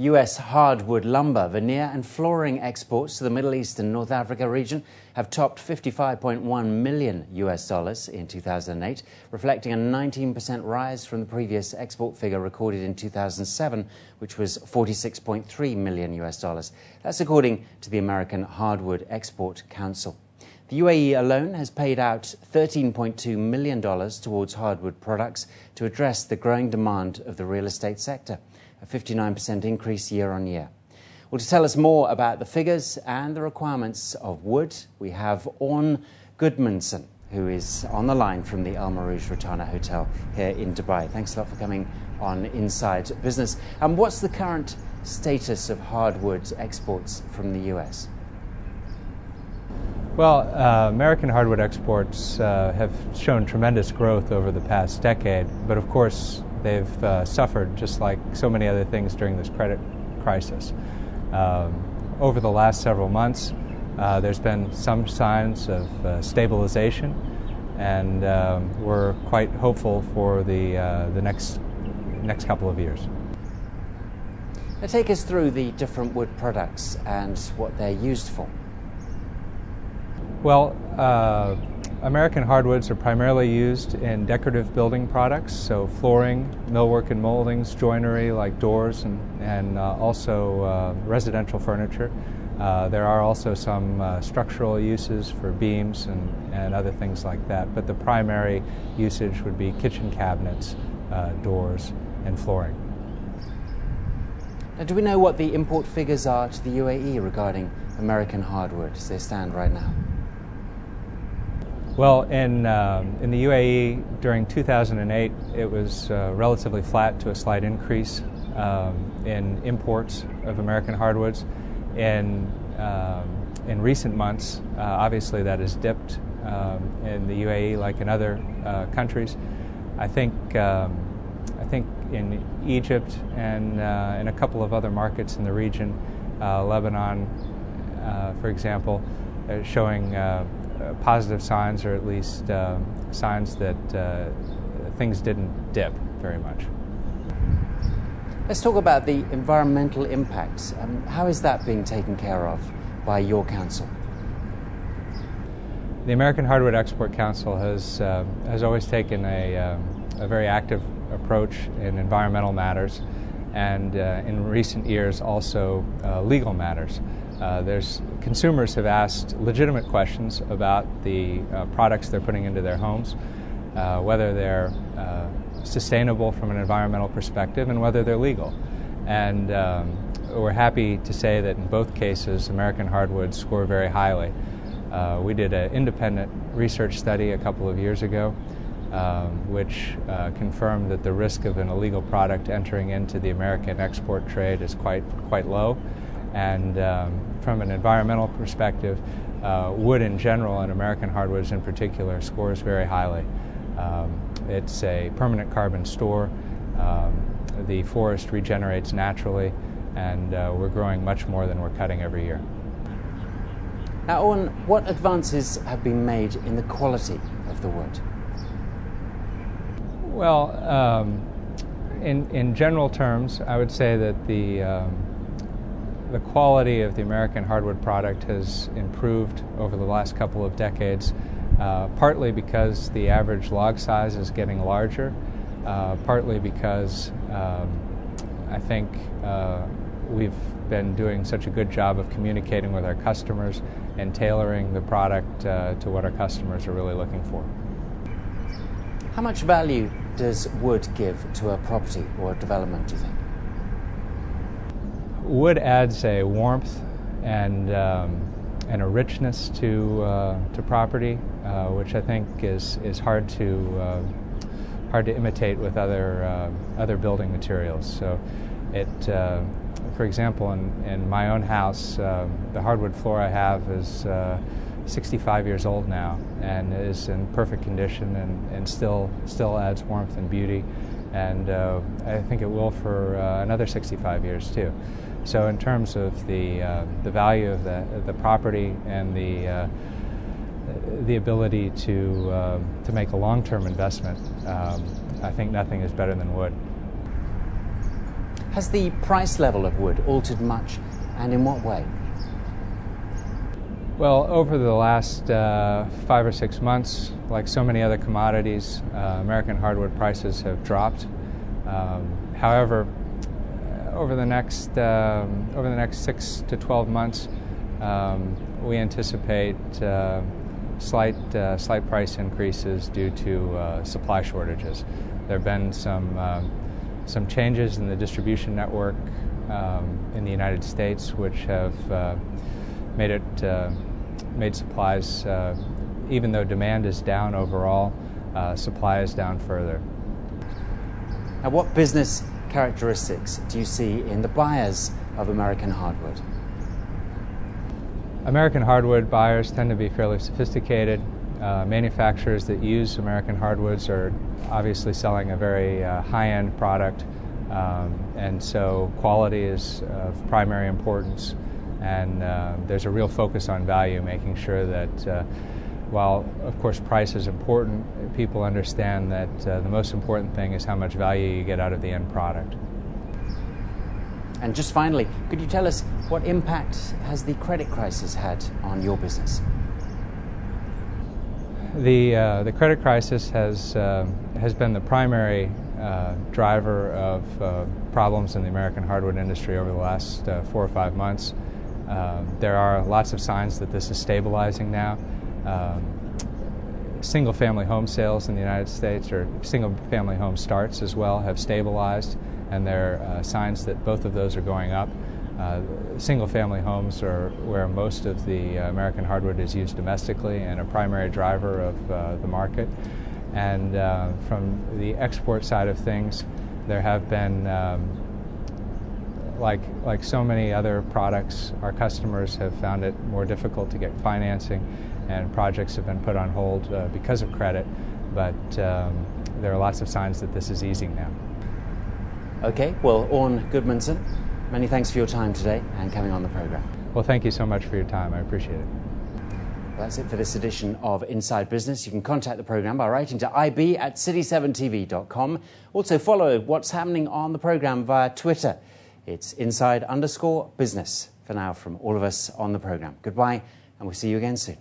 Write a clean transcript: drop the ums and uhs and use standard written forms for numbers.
U.S. hardwood lumber, veneer and flooring exports to the Middle East and North Africa region have topped $55.1 million in 2008, reflecting a 19% rise from the previous export figure recorded in 2007, which was $46.3 million. That's according to the American Hardwood Export Council. The UAE alone has paid out $13.2 million towards hardwood products to address the growing demand of the real estate sector, a 59% increase year on year. Well, to tell us more about the figures and the requirements of wood, we have OrnGudmundsson, who is on the line from the Al Marouj Rotana Hotel here in Dubai. Thanks a lot for coming on Inside Business. And what's the current status of hardwood exports from the US? Well, American hardwood exports have shown tremendous growth over the past decade, but of course they've suffered just like so many other things during this credit crisis. Over the last several months, there's been some signs of stabilization, and we're quite hopeful for the next couple of years. Now take us through the different wood products and what they're used for. Well, American hardwoods are primarily used in decorative building products, so flooring, millwork and moldings, joinery like doors, and also residential furniture. There are also some structural uses for beams and other things like that, but the primary usage would be kitchen cabinets, doors, and flooring. Now, do we know what the import figures are to the UAE regarding American hardwood as they stand right now? Well, in the UAE during 2008, it was relatively flat to a slight increase in imports of American hardwoods. In recent months, obviously that has dipped in the UAE like in other countries. I think in Egypt and in a couple of other markets in the region, Lebanon, for example, showing positive signs, or at least signs that things didn't dip very much. Let's talk about the environmental impacts. How is that being taken care of by your council? The American Hardwood Export Council has always taken a very active approach in environmental matters, and in recent years also legal matters. Consumers have asked legitimate questions about the products they're putting into their homes, whether they're sustainable from an environmental perspective and whether they're legal. And we're happy to say that in both cases, American hardwoods score very highly. We did an independent research study a couple of years ago, which confirmed that the risk of an illegal product entering into the American export trade is quite low. And from an environmental perspective, wood in general and American hardwoods in particular scores very highly. It's a permanent carbon store. The forest regenerates naturally, and we're growing much more than we're cutting every year. Now, Orn, what advances have been made in the quality of the wood? Well, in general terms, I would say that the quality of the American hardwood product has improved over the last couple of decades, partly because the average log size is getting larger, partly because I think we've been doing such a good job of communicating with our customers and tailoring the product to what our customers are really looking for. How much value does wood give to a property or a development, do you think? Wood adds a warmth and a richness to property, which I think is hard to imitate with other building materials. So, for example, in my own house, the hardwood floor I have is 65 years old now and is in perfect condition and still adds warmth and beauty, and I think it will for another 65 years too. So in terms of the value of the property and the ability to make a long-term investment, I think nothing is better than wood. Has the price level of wood altered much, and in what way? Well, over the last 5 or 6 months, like so many other commodities, American hardwood prices have dropped. However, over the next 6 to 12 months, we anticipate slight price increases due to supply shortages. There have been some changes in the distribution network in the United States, which have made supplies, even though demand is down overall, supply is down further. Now, what business characteristics do you see in the buyers of American hardwood? American hardwood buyers tend to be fairly sophisticated. Manufacturers that use American hardwoods are obviously selling a very high-end product, and so quality is of primary importance, and there's a real focus on value, making sure that while of course price is important, people understand that the most important thing is how much value you get out of the end product. And just finally, could you tell us what impact has the credit crisis had on your business? The credit crisis has been the primary driver of problems in the American hardwood industry over the last 4 or 5 months. There are lots of signs that this is stabilizing now. Single-family home sales in the United States, or single-family home starts as well, have stabilized, and there are signs that both of those are going up. Single-family homes are where most of the American hardwood is used domestically and a primary driver of the market. And from the export side of things, there have been, like so many other products, our customers have found it more difficult to get financing, and projects have been put on hold because of credit, but there are lots of signs that this is easing now. Okay, well, OrnGudmundsson, many thanks for your time today and coming on the program. Well, thank you so much for your time. I appreciate it. Well, that's it for this edition of Inside Business. You can contact the program by writing to ib@city7tv.com. Also follow what's happening on the program via Twitter. It's inside_business. For now, from all of us on the program, goodbye, and we'll see you again soon.